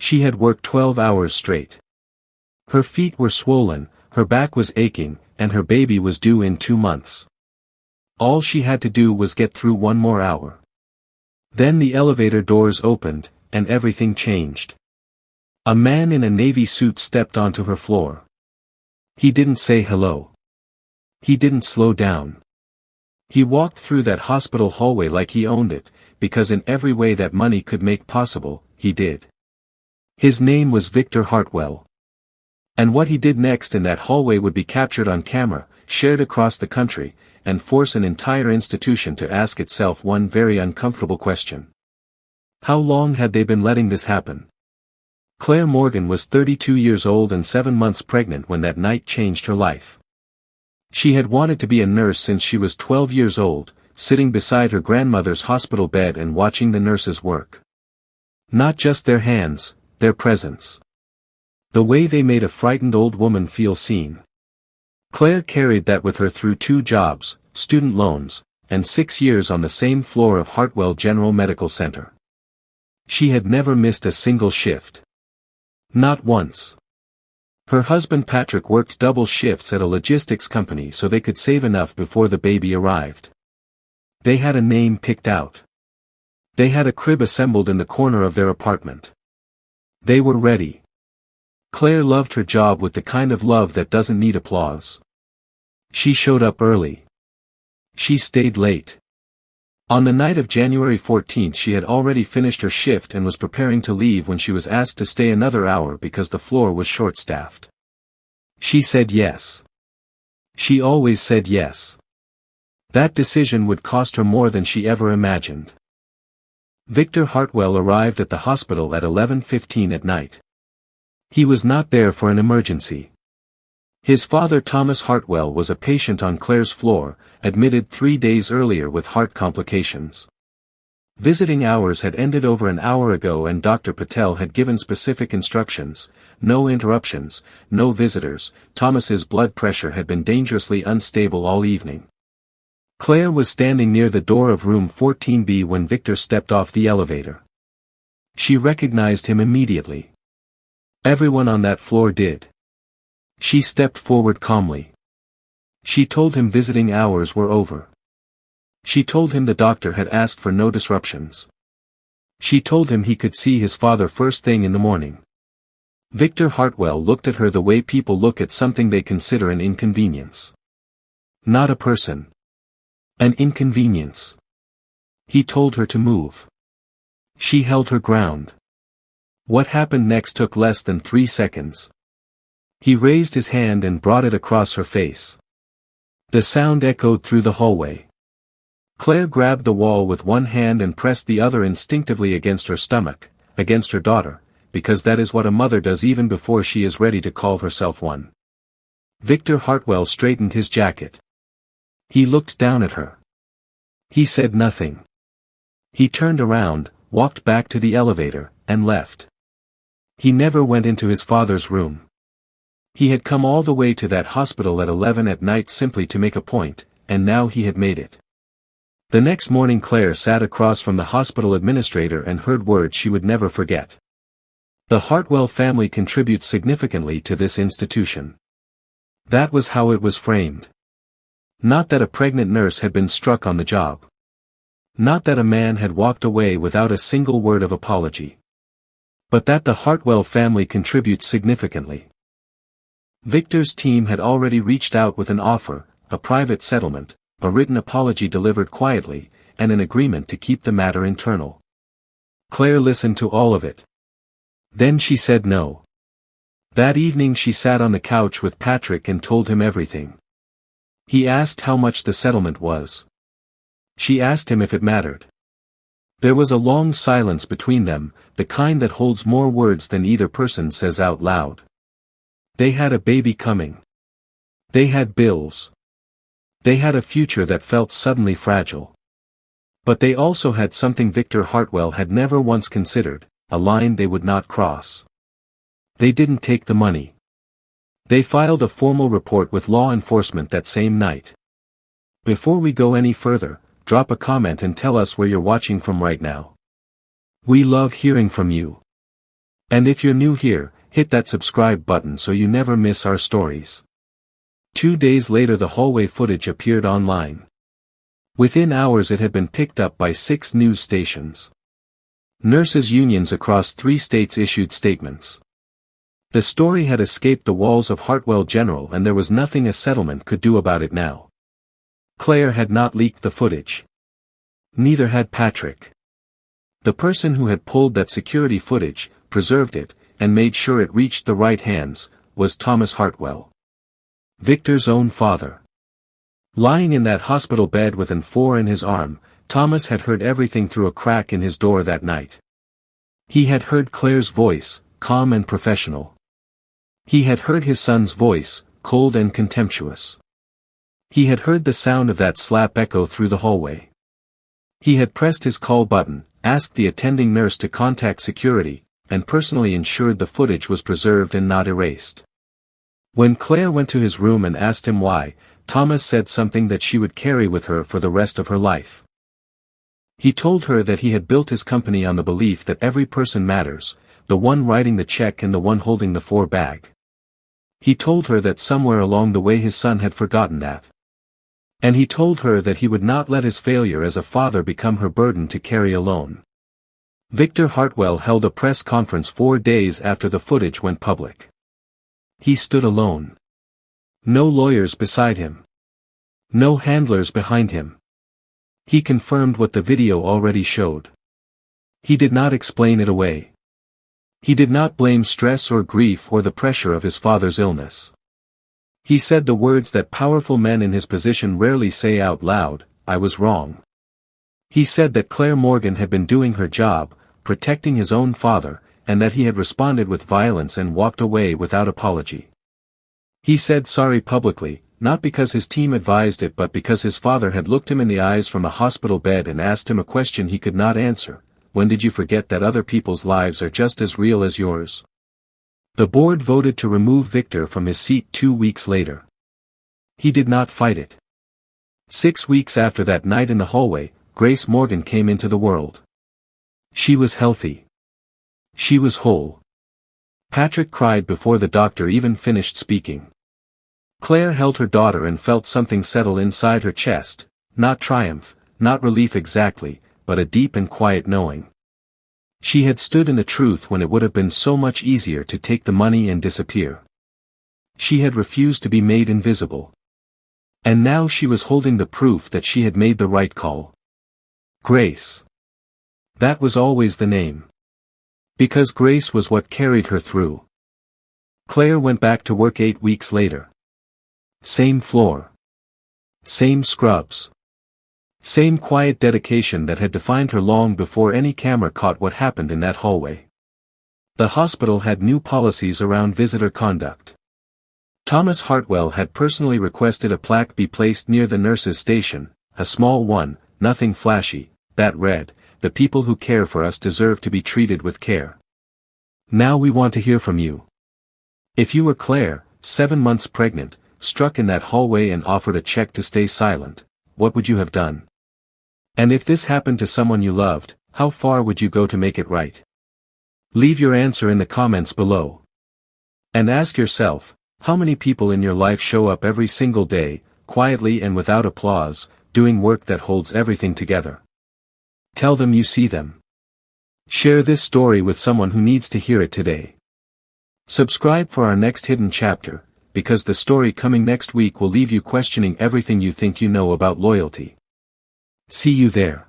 She had worked 12 hours straight. Her feet were swollen, her back was aching, and her baby was due in 2 months. All she had to do was get through 1 more hour. Then the elevator doors opened, and everything changed. A man in a navy suit stepped onto her floor. He didn't say hello. He didn't slow down. He walked through that hospital hallway like he owned it, because in every way that money could make possible, he did. His name was Victor Hartwell. And what he did next in that hallway would be captured on camera, shared across the country, and force an entire institution to ask itself one very uncomfortable question. How long had they been letting this happen? Claire Morgan was 32 years old and 7 months pregnant when that night changed her life. She had wanted to be a nurse since she was 12 years old, sitting beside her grandmother's hospital bed and watching the nurses work. Not just their hands, their presence. The way they made a frightened old woman feel seen. Claire carried that with her through 2 jobs, student loans, and 6 years on the same floor of Hartwell General Medical Center. She had never missed a single shift. Not once. Her husband Patrick worked double shifts at a logistics company so they could save enough before the baby arrived. They had a name picked out. They had a crib assembled in the corner of their apartment. They were ready. Claire loved her job with the kind of love that doesn't need applause. She showed up early. She stayed late. On the night of January 14th she had already finished her shift and was preparing to leave when she was asked to stay another hour because the floor was short-staffed. She said yes. She always said yes. That decision would cost her more than she ever imagined. Victor Hartwell arrived at the hospital at 11:15 at night. He was not there for an emergency. His father Thomas Hartwell was a patient on Claire's floor, admitted 3 days earlier with heart complications. Visiting hours had ended over an hour ago and Dr. Patel had given specific instructions: no interruptions, no visitors. Thomas's blood pressure had been dangerously unstable all evening. Claire was standing near the door of room 14B when Victor stepped off the elevator. She recognized him immediately. Everyone on that floor did. She stepped forward calmly. She told him visiting hours were over. She told him the doctor had asked for no disruptions. She told him he could see his father first thing in the morning. Victor Hartwell looked at her the way people look at something they consider an inconvenience. Not a person. An inconvenience. He told her to move. She held her ground. What happened next took less than 3 seconds. He raised his hand and brought it across her face. The sound echoed through the hallway. Claire grabbed the wall with one hand and pressed the other instinctively against her stomach, against her daughter, because that is what a mother does even before she is ready to call herself one. Victor Hartwell straightened his jacket. He looked down at her. He said nothing. He turned around, walked back to the elevator, and left. He never went into his father's room. He had come all the way to that hospital at 11 at night simply to make a point, and now he had made it. The next morning Claire sat across from the hospital administrator and heard words she would never forget. The Hartwell family contributes significantly to this institution. That was how it was framed. Not that a pregnant nurse had been struck on the job. Not that a man had walked away without a single word of apology. But that the Hartwell family contributes significantly. Victor's team had already reached out with an offer, a private settlement, a written apology delivered quietly, and an agreement to keep the matter internal. Claire listened to all of it. Then she said no. That evening she sat on the couch with Patrick and told him everything. He asked how much the settlement was. She asked him if it mattered. There was a long silence between them, the kind that holds more words than either person says out loud. They had a baby coming. They had bills. They had a future that felt suddenly fragile. But they also had something Victor Hartwell had never once considered, a line they would not cross. They didn't take the money. They filed a formal report with law enforcement that same night. Before we go any further, drop a comment and tell us where you're watching from right now. We love hearing from you. And if you're new here, hit that subscribe button so you never miss our stories. 2 days later the hallway footage appeared online. Within hours it had been picked up by 6 news stations. Nurses' unions across 3 states issued statements. The story had escaped the walls of Hartwell General and there was nothing a settlement could do about it now. Claire had not leaked the footage. Neither had Patrick. The person who had pulled that security footage, preserved it, and made sure it reached the right hands, was Thomas Hartwell. Victor's own father. Lying in that hospital bed with an .4 in his arm, Thomas had heard everything through a crack in his door that night. He had heard Claire's voice, calm and professional. He had heard his son's voice, cold and contemptuous. He had heard the sound of that slap echo through the hallway. He had pressed his call button, asked the attending nurse to contact security, and personally ensured the footage was preserved and not erased. When Claire went to his room and asked him why, Thomas said something that she would carry with her for the rest of her life. He told her that he had built his company on the belief that every person matters, the one writing the check and the one holding the $4 bag. He told her that somewhere along the way his son had forgotten that. And he told her that he would not let his failure as a father become her burden to carry alone. Victor Hartwell held a press conference 4 days after the footage went public. He stood alone. No lawyers beside him. No handlers behind him. He confirmed what the video already showed. He did not explain it away. He did not blame stress or grief or the pressure of his father's illness. He said the words that powerful men in his position rarely say out loud, "I was wrong." He said that Claire Morgan had been doing her job, protecting his own father, and that he had responded with violence and walked away without apology. He said sorry publicly, not because his team advised it but because his father had looked him in the eyes from a hospital bed and asked him a question he could not answer: when did you forget that other people's lives are just as real as yours? The board voted to remove Victor from his seat 2 weeks later. He did not fight it. 6 weeks after that night in the hallway, Grace Morgan came into the world. She was healthy. She was whole. Patrick cried before the doctor even finished speaking. Claire held her daughter and felt something settle inside her chest, not triumph, not relief exactly, but a deep and quiet knowing. She had stood in the truth when it would have been so much easier to take the money and disappear. She had refused to be made invisible. And now she was holding the proof that she had made the right call. Grace. That was always the name. Because Grace was what carried her through. Claire went back to work 8 weeks later. Same floor. Same scrubs. Same quiet dedication that had defined her long before any camera caught what happened in that hallway. The hospital had new policies around visitor conduct. Thomas Hartwell had personally requested a plaque be placed near the nurses' station, a small one, nothing flashy, that read, "The people who care for us deserve to be treated with care. Now we want to hear from you." If you were Claire, 7 months pregnant, struck in that hallway and offered a check to stay silent, what would you have done? And if this happened to someone you loved, how far would you go to make it right? Leave your answer in the comments below. And ask yourself, how many people in your life show up every single day, quietly and without applause, doing work that holds everything together? Tell them you see them. Share this story with someone who needs to hear it today. Subscribe for our next hidden chapter, because the story coming next week will leave you questioning everything you think you know about loyalty. See you there.